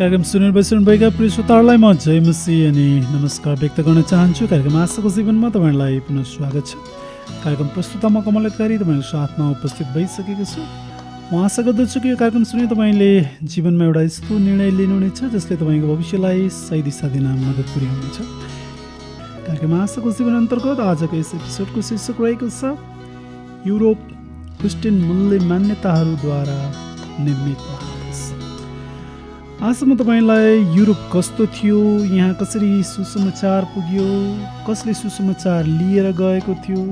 कार्यक्रम सुनेर बसिरहनुभएका प्रिय श्रोताहरूलाई म जय मसीह अनि नमस्कार व्यक्त गर्न चाहन्छु। कार्यक्रम आशाको जीवनमा तपाईँहरूलाई पुनः स्वागत छ। कार्यक्रम प्रस्तुता म कमल अधिकारी तपाईँहरूको साथमा उपस्थित भइसकेको छु। म आशा गर्दछु कि यो कार्यक्रम सुने तपाईँले जीवनमा एउटा यस्तो निर्णय लिनुहुनेछ जसले तपाईँको भविष्यलाई सही दिशा दिन मद्दत पुर्याउनेछ। कार्यक्रम आशाको जीवन अन्तर्गत आजको यस एपिसोडको शीर्षक रहेको छ युरोप क्रिस्चियन मूल्य मान्यताहरूद्वारा निर्मित महादेश। आज म तपाईँलाई युरोप कस्तो थियो, यहाँ कसरी सुसमाचार पुग्यो, कसले सुसमाचार लिएर गएको थियो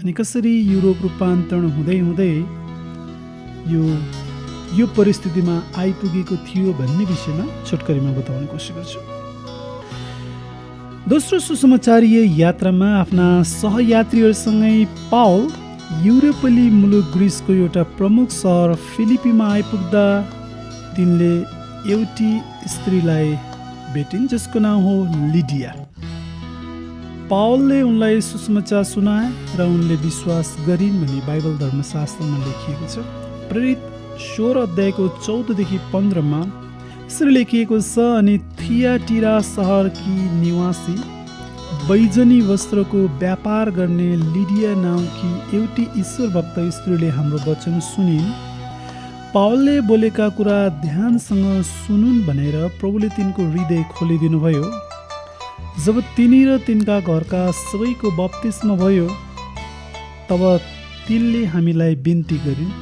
अनि कसरी युरोप रूपान्तरण हुँदै हुँदै यो परिस्थितिमा आइपुगेको थियो भन्ने विषयमा छोटकरीमा बताउने कोसिस गर्छु। दोस्रो सुसमाचारीय यात्रामा आफ्ना सहयात्रीहरूसँगै पावल युरोपेली मुलुक ग्रिसको एउटा प्रमुख सहर फिलिपीमा आइपुग्दा तिनले एउटी स्त्रीलाई भेटिन् जसको नाम हो लिडिया। पावलले उनलाई सुसमाचार सुनाए र उनले विश्वास गरिन् भनी बाइबल धर्मशास्त्रमा लेखिएको छ। प्रेरित 16 अध्यायको 14देखि 15मा यसरी लेखिएको छ, अनि थियाटिरा सहरकी निवासी बैजनी वस्त्रको व्यापार गर्ने लिडिया नाउँकी एउटी ईश्वर भक्त स्त्रीले हाम्रो वचन सुनिन्। पावलले बोलेका कुरा ध्यानसँग सुनुन् भनेर प्रभुले तिनको हृदय खोलिदिनु भयो। जब तिनी र तिनका घरका सबैको बप्तिस्मा भयो तब तिनले हामीलाई बिन्ती गरिन्,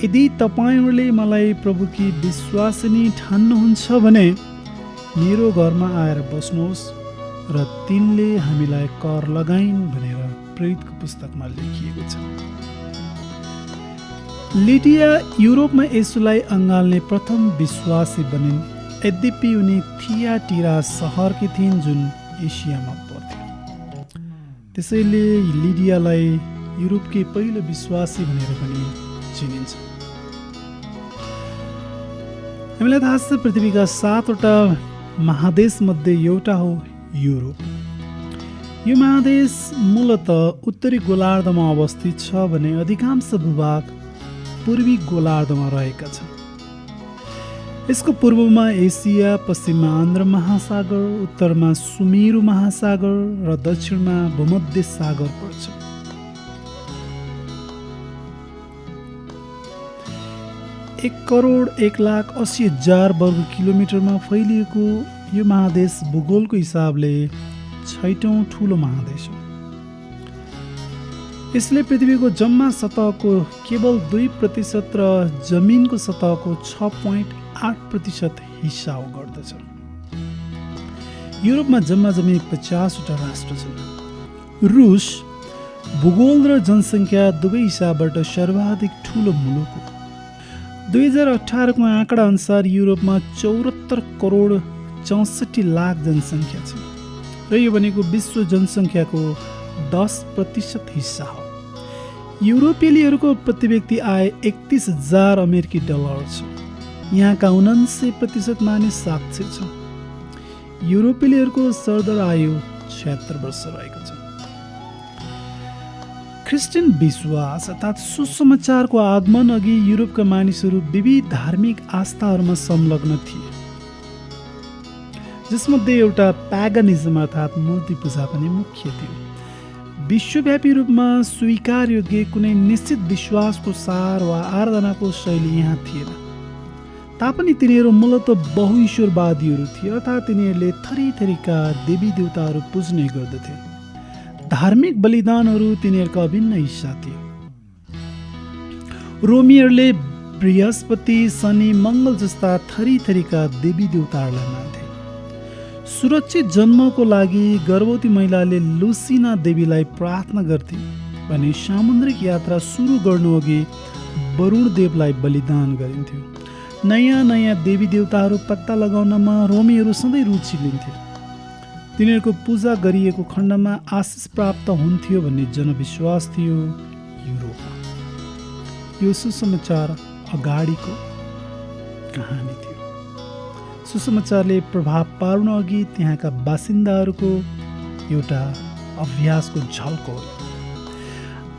यदि तपाईँहरूले मलाई प्रभुकी विश्वासिनी ठान्नुहुन्छ भने मेरो घरमा आएर बस्नुहोस्, र तिनले हामीलाई कर लगाइन् भनेर प्रेरितको पुस्तकमा लेखिएको छ। लिडिया युरोपमा येशूलाई अँगाल्ने प्रथम विश्वासी बनिन्। यद्यपि उनी थियाटिरा सहरकी थिइन् जुन एसियामा पर्थ्यो। त्यसैले लिडियालाई युरोपकै पहिलो विश्वासी भनेर पनि चिनिन्छ। हामीलाई थाहा छ पृथ्वीका 7वटा महादेश मध्ये एउटा हो युरोप। यो महादेश मूलतः उत्तरी गोलार्धमा अवस्थित छ भने अधिकांश भूभाग पूर्वी गोलार्धमा रहेका छन्। यसको पूर्वमा एसिया, पश्चिममा आन्ध्र महासागर, उत्तरमा सुमेरु महासागर र दक्षिणमा भूमध्य सागर पर्छ। एक करोड 1,80,000 वर्ग किलोमिटरमा फैलिएको यो महादेश भूगोलको हिसाबले 6औं ठुलो महादेश हो। यसले पृथ्वीको जम्मा सतहको केवल 2% र जमिनको सतहको 6.8% हिस्सा गर्दछ। युरोपमा जम्मा 50वटा राष्ट्र छन्। रुस भूगोल र जनसङ्ख्या दुवै हिसाबबाट सर्वाधिक ठुलो मुलुक हो। 2018को आँकडा अनुसार युरोपमा 74 करोड 64 लाख जनसङ्ख्या छ र यो भनेको विश्व जनसङ्ख्याको 10% हिस्सा हो। युरोपेलीहरूको प्रति व्यक्ति आय 31,000 अमेरिकी डलर छ। यहाँका 79% मानिस साक्षर छन्। युरोपेलीहरूको सरदर आयु 76 वर्ष रहेको छ। क्रिस्चियन विश्वास अर्थात् सुसमाचारको आगमन अघि युरोपका मानिसहरू विविध धार्मिक आस्थाहरूमा संलग्न थिए, जसमध्ये एउटा प्यागनिज्म अर्थात् मूर्ति पूजा पनि मुख्य थियो। विश्वव्यापी रूपमा स्वीकार योग्य कुनै निश्चित विश्वासको सार वा आराधनाको शैली यहाँ थिएन। तापनि तिनीहरू मूलतः बहुईश्वरवादीहरू थिए, अर्थात् तिनीहरूले थरी थरीका देवी देवताहरू पुज्ने गर्दथे। धार्मिक बलिदानहरू तिनीहरूका अभिन्न हिस्सा थिए। रोमीहरूले बृहस्पति, शनि, मङ्गल जस्ता थरी थरीका देवी देवताहरूलाई मान्थे। सुरक्षित जन्मको लागि गर्भवती महिलाले लुसिना देवीलाई प्रार्थना गर्थे भने सामुद्रिक यात्रा सुरु गर्नु अघि वरुण देवलाई बलिदान गरिन्थ्यो। नयाँ नयाँ देवी देवताहरू पत्ता लगाउनमा रोमीहरू सधैँ रुचि लिन्थे। तिनीहरूको पूजा गरिएको खण्डमा आशिष प्राप्त हुन्थ्यो भन्ने जनविश्वास थियो युरोपमा। यो सुसमाचार अगाडिको कहानी थियो। सुसमाचारले प्रभाव पार्न अघि त्यहाँका बासिन्दाहरूको एउटा अभ्यासको झल्को हो।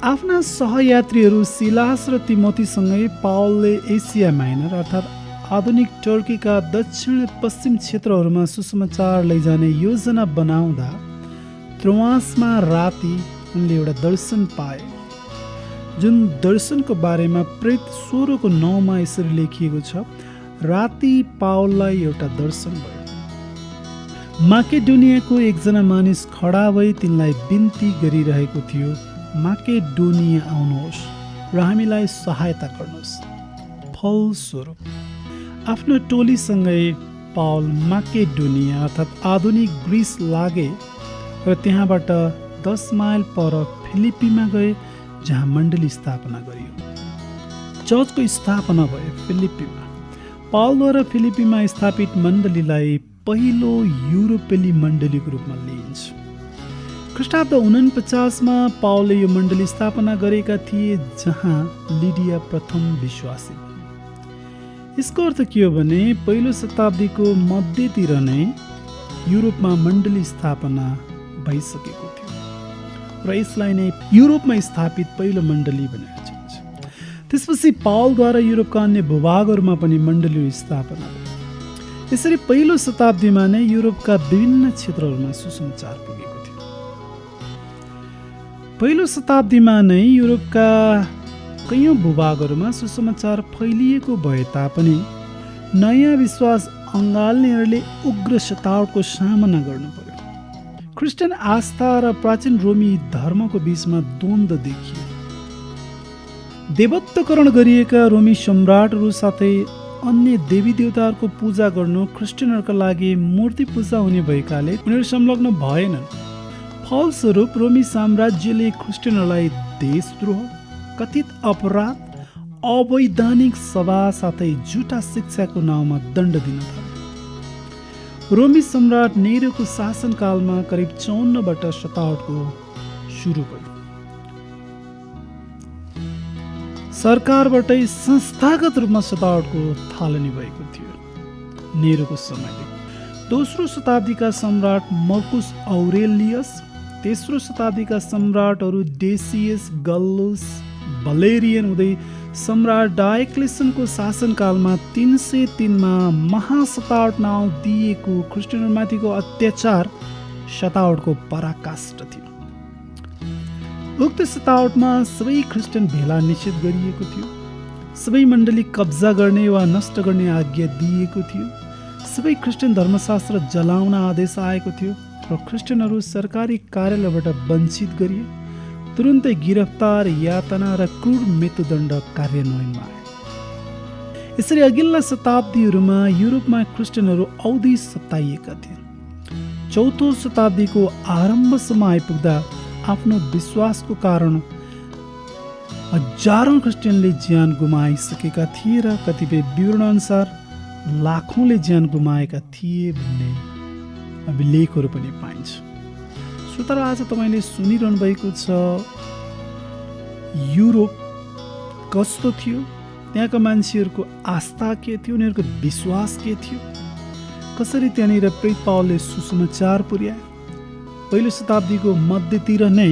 आफ्ना सहयात्रीहरू सिलास र तिमोथीसँगै पावलले एसिया माइनर अर्थात् आधुनिक टर्कीका दक्षिण पश्चिम क्षेत्रहरूमा सुसमाचार लैजाने योजना बनाउँदा त्रोआसमा राति उनले एउटा दर्शन पाए, जुन दर्शनको बारेमा प्रेरित 16:9 यसरी लेखिएको छ, राति पावललाई एउटा दर्शन भयो। माकेडोनियाको एकजना मानिस खडा भई तिनलाई बिन्ती गरिरहेको थियो, माकेडोनिया आउनुहोस् र हामीलाई सहायता गर्नुहोस्। फलस्वरूप आफ्नो टोलीसँगै पावल माकेडोनिया अर्थात् आधुनिक ग्रिस लागे र त्यहाँबाट 10 माइल पर फिलिपीमा गए, जहाँ मण्डली स्थापना गरियो। चर्चको स्थापना भयो फिलिपीमा। पावलद्वारा फिलिपीमा स्थापित मण्डलीलाई पहिलो युरोपेली मण्डलीको रूपमा लिइन्छ। ख्रीष्टाब्द 49मा पावलले यो मण्डली स्थापना गरेका थिए, जहाँ लिडिया प्रथम विश्वासी बने। यसको अर्थ के हो भने पहिलो शताब्दीको मध्यतिर नै युरोपमा मण्डली स्थापना भइसकेको थियो र यसलाई नै युरोपमा स्थापित पहिलो मण्डली भनेर चिनिन्छ। त्यसपछि पावलद्वारा युरोपका अन्य भूभागहरूमा पनि मण्डली स्थापना भयो। यसरी पहिलो शताब्दीमा नै युरोपका विभिन्न क्षेत्रहरूमा सुसमाचार पुगेको थियो। पहिलो शताब्दीमा नै युरोपका कैयौँ भूभागहरूमा सुसमाचार फैलिएको भए तापनि नयाँ विश्वास अँगाल्नेहरूले उग्र सतावटको सामना गर्नु पर्यो। क्रिस्चियन आस्था र प्राचीन रोमी धर्मको बीचमा द्वन्द्व देखियो। देवत्वकरण गरिएका रोमी सम्राटहरू साथै अन्य देवी देवताहरूको पूजा गर्नु क्रिस्चियनहरूका लागि मूर्ति पूजा हुने भएकाले उनीहरू संलग्न भएनन्। फलस्वरूप रोमी साम्राज्यले क्रिस्चियनहरूलाई देशद्रोह, कथित अपराध, अवैधानिक सभा साथै झुटा शिक्षाको नाउँमा दण्ड दिन थाल्यो। रोमी सम्राट नेरोको शासनकालमा करिब 54बाट सतावटको सुरु भयो। सरकारबाटै संस्थागत रूपमा सतावटको थालनी भएको थियो। नेरोको समयदेखि दोस्रो शताब्दीका सम्राट मर्कुस औरेलियस, तेस्रो शताब्दीका सम्राटहरू डेसियस, गल्लुस, भलेरियन हुँदै सम्राट डायक्लेसियनको शासनकालमा 303मा महासतावट नाउँ दिएको क्रिस्चियनहरूमाथिको अत्याचार सतावटको पराकाष्ठ थियो। उक्त सतावटमा सबै क्रिस्चियन भेला निषेध गरिएको थियो। सबै मण्डली कब्जा गर्ने वा नष्ट गर्ने आज्ञा दिएको थियो। सबै क्रिस्चियन धर्मशास्त्र जलाउन आदेश आएको थियो र क्रिस्चियनहरू सरकारी कार्यालयबाट वञ्चित गरिए। तुरुन्तै गिरफ्तार, यातना र क्रूर मृत्युदण्ड कार्यान्वयनमा आए। यसरी अघिल्ला शताब्दीहरूमा युरोपमा क्रिस्चियनहरू औधी सताइएका थिए। चौथो शताब्दीको आरम्भसम्म आइपुग्दा आफ्नो विश्वासको कारण हजारौं क्रिस्चियनले ज्यान गुमाइसकेका थिए र कतिपय विवरणअनुसार लाखौंले ज्यान गुमाएका थिए भन्ने अभिलेखहरू पनि पाइन्छ। श्रोताहरू, आज तपाईँले सुनिरहनु भएको छ युरोप कस्तो थियो, त्यहाँका मान्छेहरूको आस्था के थियो, उनीहरूको विश्वास के थियो, कसरी त्यहाँनिर प्रेरित पावलले सुसमाचार पुर्याए। पहिलो शताब्दीको मध्यतिर नै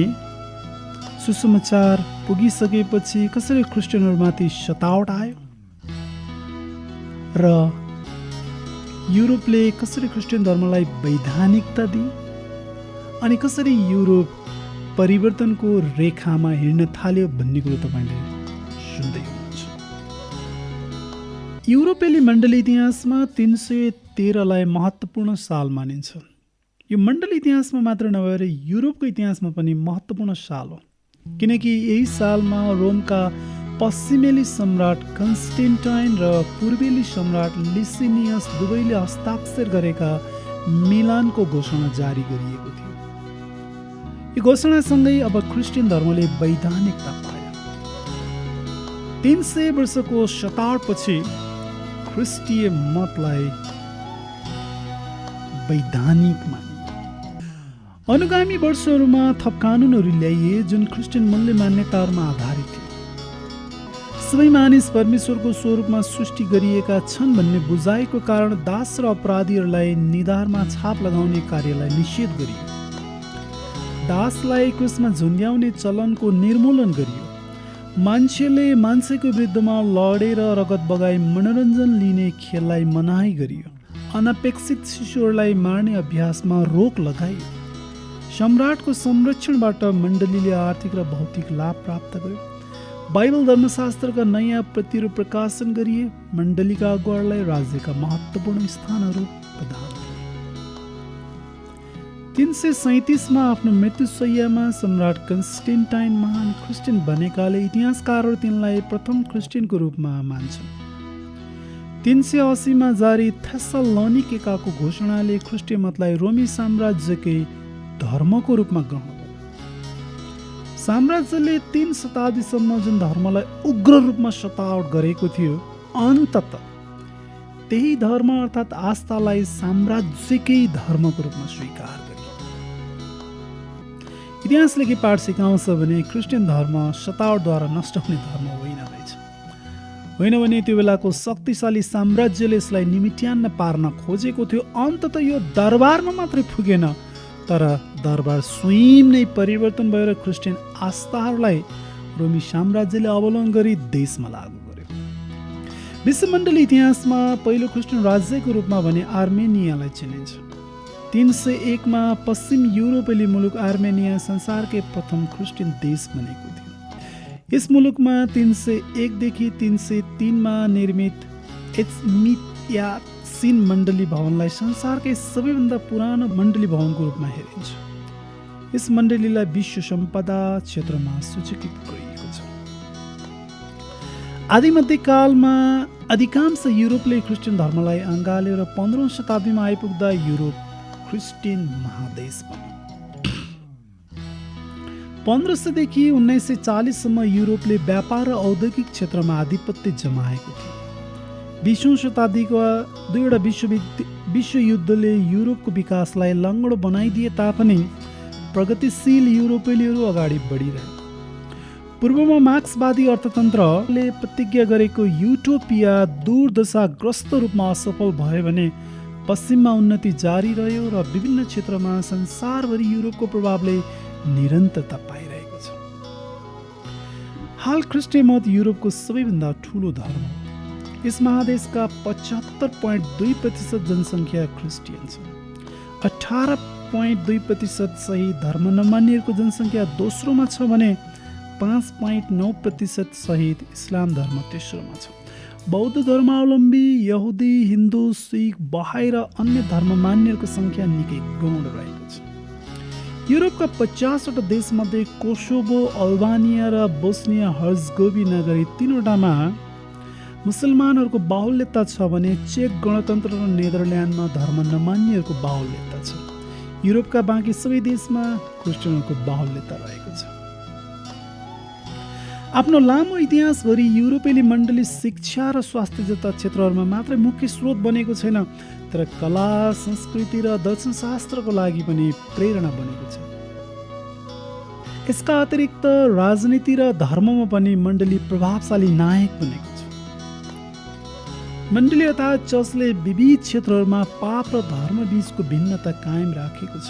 सुसमाचार पुगिसकेपछि कसरी क्रिस्चियनहरूमाथि सतावट आयो र युरोपले कसरी क्रिस्चियन धर्मलाई वैधानिकता दिए अनि कसरी युरोप परिवर्तनको रेखामा हिँड्न थाल्यो भन्ने कुरो तपाईँले सुन्दै हुनुहुन्छ। युरोपेली मण्डली इतिहासमा 313लाई महत्त्वपूर्ण साल मानिन्छ। यो मण्डली इतिहासमा मात्र नभएर युरोपको इतिहासमा पनि महत्त्वपूर्ण साल हो, किनकि यही सालमा रोमका पश्चिमेली सम्राट कन्स्टेन्टाइन र पूर्वेली सम्राट लिसिनियस दुवैले हस्ताक्षर गरेका मिलानको घोषणा जारी गरिएको थियो। यो घोषणासँगै अब क्रिस्चियन धर्मले वैधानिकता पायो। 300 वर्षको सतावटपछि ख्रिस्टीय मतलाई वैधानिक मानियो। अनुगामी वर्षहरूमा थप कानुनहरू ल्याइए जुन क्रिस्चियन मूल्य मान्यताहरूमा आधारित थिए। सबै मानिस परमेश्वरको स्वरूपमा सृष्टि गरिएका छन् भन्ने बुझाइको कारण दास र अपराधीहरूलाई निधारमा छाप लगाउने कार्यलाई निषेध गरियो। दासलाई क्रुसमा झुन्ड्याउने चलनको निर्मूलन गरियो मान्छेले मान्छेको विरुद्धमा लडेर रगत बगाई मनोरञ्जन लिने खेललाई मनाही गरियो। अनपेक्षित शिशुहरूलाई मार्ने अभ्यासमा रोक लगाइयो। सम्राटको संरक्षणबाट मण्डलीले आर्थिक र भौतिक लाभ प्राप्त गर्यो। बाइबल धर्मशास्त्रका नयाँ प्रतिहरू प्रकाशन गरिए। मण्डलीका अगुवाहरूलाई राज्यका महत्त्वपूर्ण स्थानहरू प्रदान गरिए। 337 आफ्नो मृत्युशय्यामा सम्राट कन्स्टेन्टाइन महान क्रिस्चियन बनेकाले इतिहासकारहरू तिनलाई प्रथम क्रिस्चियनको रूपमा मान्छन्। 380 जारी थेसलोनिकेको घोषणाले ख्रिस्टीय मतलाई रोमी साम्राज्यकै धर्मको रूपमा ग्रहण गर्यो। साम्राज्यले 3 शताब्दीसम्म जुन धर्मलाई उग्र रूपमा सतावट गरेको थियो, अन्ततः त्यही धर्म अर्थात् आस्थालाई साम्राज्यकै धर्मको रूपमा स्वीकार गरियो। इतिहासले के पाठ सिकाउँछ भने क्रिस्चियन धर्म सतावटद्वारा नष्ट हुने धर्म होइन रहेछ। होइन भने त्यो बेलाको शक्तिशाली साम्राज्यले यसलाई निमित्यान्न पार्न खोजेको थियो। अन्ततः यो दरबारमा मात्रै पुगेन, तर दरबार स्वयं नै परिवर्तन भएर क्रिस्चियन आस्थाहरूलाई रोमी साम्राज्यले अवलम्बन गरी देशमा लागू गर्यो। विश्वमण्डली इतिहासमा पहिलो क्रिस्चियन राज्यको रूपमा भने आर्मेनियालाई चिनिन्छ। 301 पश्चिम युरोपेली मुलुक आर्मेनिया संसारकै प्रथम क्रिस्चियन देश बनेको थियो। यस मुलुकमा 301 देखि 303 निर्मित एचमियासिन मण्डली भवनलाई संसारकै सबैभन्दा पुरानो मण्डली भवनको रूपमा हेरिन्छ। यस मण्डलीलाई विश्व सम्पदा क्षेत्रमा सूचीकृत गरिएको छ। आदिमध्यकालमा अधिकांश युरोपले क्रिस्चियन धर्मलाई अँगाल्यो र 15औं शताब्दीमा आइपुग्दा युरोप क्रिस्चियन महादेश बन्यो। 1500 देखि 1940 सम्म युरोपले व्यापार र औद्योगिक क्षेत्रमा आधिपत्य जमाएको थियो। 20औं शताब्दीको दुईवटा विश्वयुद्धले युरोपको विकासलाई लङ्गडो बनाइदिए तापनि प्रगतिशील युरोपेलीहरू अगाडि बढिरहे। पूर्वमा मार्क्सवादी अर्थतन्त्रले प्रतिज्ञा गरेको युटोपिया दुर्दशाग्रस्त रूपमा असफल भयो भने पश्चिममा उन्नति जारी रह्यो र विभिन्न क्षेत्रमा संसारभरि युरोपको प्रभावले निरन्तरता पाइरहेको छ। हाल ख्रिस्टियन मत युरोपको सबैभन्दा ठुलो धर्म हो। यस महादेशका 75.2% जनसङ्ख्या क्रिस्टियन छ। 18.2% सहित धर्म नमान्नेहरूको जनसङ्ख्या दोस्रोमा छ भने 5.9% सहित इस्लाम धर्म तेस्रोमा छ। बौद्ध धर्मावलम्बी, यहुदी, हिन्दू, सिख, बहाई र अन्य धर्म मान्नेहरूको सङ्ख्या निकै गौण रहेको छ। युरोपका 50वटा देशमध्ये कोसोभो, अल्बानिया र बोस्निया हर्जगोभिना गरी 3वटामा मुसलमानहरूको बाहुल्यता छ भने चेक गणतन्त्र र नेदरल्यान्डमा धर्म नमान्नेहरूको बाहुल्यता छ। युरोपका बाँकी सबै देशमा क्रिस्चियनहरूको बाहुल्यता रहेको छ। आफ्नो लामो इतिहासभरि युरोपेली मण्डली शिक्षा र स्वास्थ्य जस्ता क्षेत्रहरूमा मात्रै मुख्य स्रोत बनेको छैन, तर कला, संस्कृति र दर्शनशास्त्रको लागि पनि प्रेरणा बनेको छ। यसका अतिरिक्त राजनीति र धर्ममा पनि मण्डली प्रभावशाली नायक बनेको छ। मण्डली अर्थात् चर्चले विविध क्षेत्रहरूमा पाप र धर्म बीचको भिन्नता कायम राखेको छ।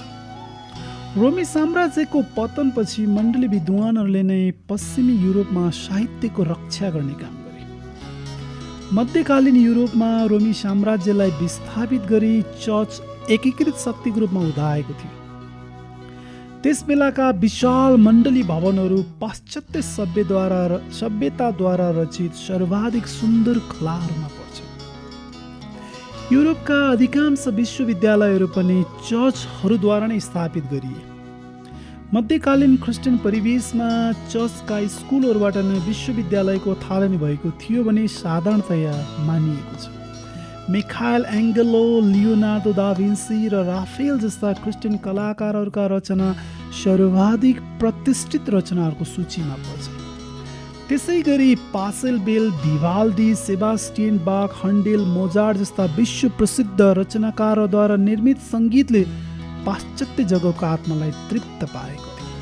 रोमी साम्राज्यको पतनपछि मण्डली विद्वानहरूले नै पश्चिमी युरोपमा साहित्यको रक्षा गर्ने काम गरे। मध्यकालीन युरोपमा रोमी साम्राज्यलाई विस्थापित गरी चर्च एकीकृत शक्तिको रूपमा उदाएको थियो। त्यस बेलाका विशाल मण्डली भवनहरू पाश्चात्य सभ्यताद्वारा रचित सर्वाधिक सुन्दर कलाहरूमा पर्छन्। युरोपका अधिकांश विश्वविद्यालयहरू पनि चर्चहरूद्वारा नै स्थापित गरिए। मध्यकालीन क्रिस्चियन परिवेशमा चर्चका स्कुलहरूबाट नै विश्वविद्यालयको थालनी भएको थियो भने साधारणतया मानिएको छ। मिखाएल एङ्गेलो, लियोनार्दो दा भिन्सी र राफेल जस्ता क्रिस्चियन कलाकारहरूका रचना सर्वाधिक प्रतिष्ठित रचनाहरूको सूचीमा पर्छ। त्यसै गरी पासेलबेल, भिवाल्डी, सेबास्टियन बाख, हन्डेल, मोजार्ट जस्ता विश्व प्रसिद्ध रचनाकारहरूद्वारा निर्मित सङ्गीतले पाश्चात्य जगतको आत्मालाई तृप्त पारेको थियो।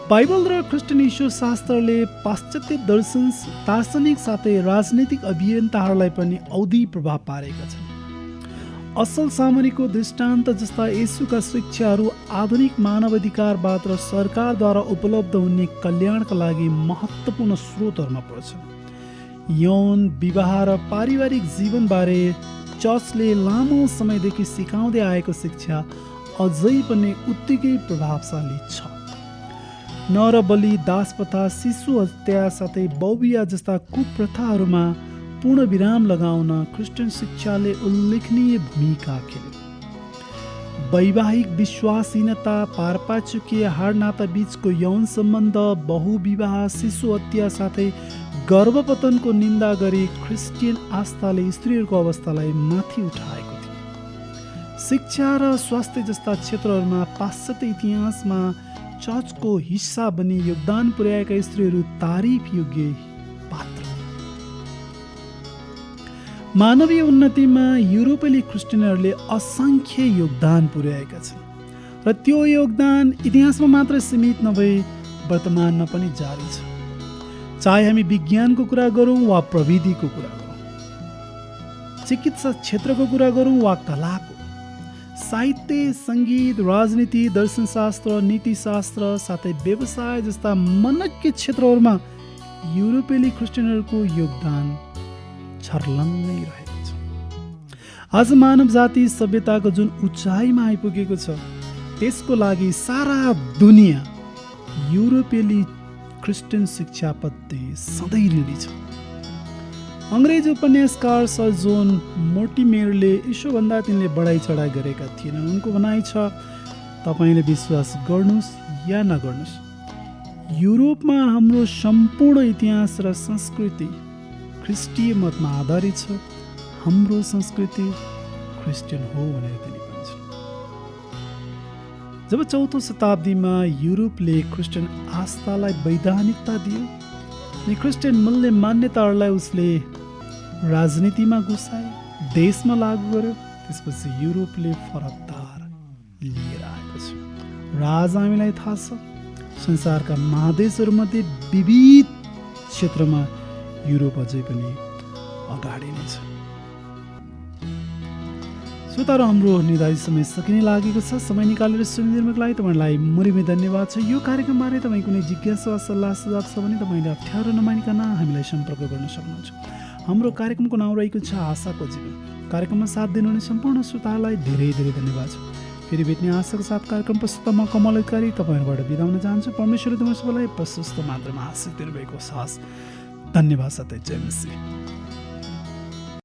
बाइबल र क्रिस्चियन ईश्वरशास्त्रले पाश्चात्य दार्शनिक साथै राजनीतिक अभियन्ताहरूलाई पनि औधी प्रभाव पारेका छन्। असल सामरीको दृष्टान्त जस्ता येशूका शिक्षाहरू आधुनिक मानवाधिकारवाद र सरकारद्वारा उपलब्ध हुने कल्याणका लागि महत्त्वपूर्ण स्रोतहरूमा पर्छ। यौन विवाह र पारिवारिक जीवनबारे चर्चले लामो समयदेखि सिकाउँदै आएको शिक्षा अझै पनि उत्तिकै प्रभावशाली छ। नरबली, दासप्रथा, शिशु हत्या साथै बहुविवाह जस्ता कुप्रथाहरूमा पूर्ण विराम लगाउन ख्रिस्टियन शिक्षाले उल्लेखनीय भूमिका खेल्यो। वैवाहिक विश्वासहीनता, पारपाचुके हाडनाता बीचको यौन सम्बन्ध, बहुविवाह, शिशु हत्या साथै गर्भपतनको निन्दा गरी ख्रिस्टियन आस्थाले स्त्रीहरूको अवस्थालाई माथि उठाएको थियो। शिक्षा र स्वास्थ्य जस्ता क्षेत्रहरूमा पाश्चात्य इतिहासमा चर्चको हिस्सा बनी योगदान पुर्याएका स्त्रीहरू तारिफ योग्य पात्र। मानवीय उन्नतिमा युरोपेली ख्रिस्टियनहरूले असङ्ख्य योगदान पुर्याएका छन् र त्यो योगदान इतिहासमा मात्र सीमित नभई वर्तमानमा पनि जारी छ। चाहे हामी विज्ञानको कुरा गरौँ वा प्रविधिको कुरा गरौँ, चिकित्सा क्षेत्रको कुरा गरौँ वा कलाको, साहित्य, सङ्गीत, राजनीति, दर्शनशास्त्र, नीतिशास्त्र साथै व्यवसाय जस्ता मनज्ञ क्षेत्रहरूमा युरोपेली ख्रिस्टियनहरूको योगदान छर्लङ्गै रहेको छ। आज मानव जाति सभ्यताको जुन उचाइमा आइपुगेको छ त्यसको लागि सारा दुनियाँ युरोपेली ख्रिस्टियन शिक्षाप्रति सधैँ ऋणी छ। अङ्ग्रेजी उपन्यासकार सर जोन मोर्टिमेयरले यसोभन्दा तिनले बढाइ चढाइ गरेका थिएनन्। उनको भनाइ छ, तपाईँले विश्वास गर्नुहोस् या नगर्नुहोस्, युरोपमा हाम्रो सम्पूर्ण इतिहास र संस्कृति ख्रिस्टीय मतमा आधारित छ। हाम्रो संस्कृति ख्रिस्टियन हो भनेर तिनी भन्छन्। जब 4औं शताब्दीमा युरोपले ख्रिस्टियन आस्थालाई वैधानिकता दियो अनि ख्रिस्टियन मूल्य मान्यताहरूलाई उसले राजनीतिमा घुसाए, देशमा लागू गर्यो, त्यसपछि युरोपले फरकदार लिएर आएको छ। र आज हामीलाई थाहा छ, संसारका महादेशहरूमध्ये विविध क्षेत्रमा युरोप अझै पनि अगाडि नै छ। श्रोताहरू, हाम्रो निर्धारित समय सकिने लागेको छ। समय निकालेर सुनिदिनुको लागि तपाईँलाई मुरीमै धन्यवाद छ। यो कार्यक्रमबारे तपाईँ कुनै जिज्ञासा वा सल्लाह सुझाव छ भने तपाईँले अप्ठ्यारो नमानिकन हामीलाई सम्पर्क गर्न सक्नुहुन्छ। हाम्रो कार्यक्रमको नाउँ रहेको छ आशाको जीवन। कार्यक्रममा साथ दिनुहुने सम्पूर्ण श्रोताहरूलाई धेरै धेरै धन्यवाद छ। फेरि भेट्ने आशाको साथ कार्यक्रम प्रस्तुत म कमल अधिकारी तपाईँहरूबाट बिदा हुन चाहन्छु। परमेश्वरले तपाईँ सबैलाई प्रशस्त मात्रामा आशिष दिनुभएको साहस धन्यवाद साथै जय मसीह।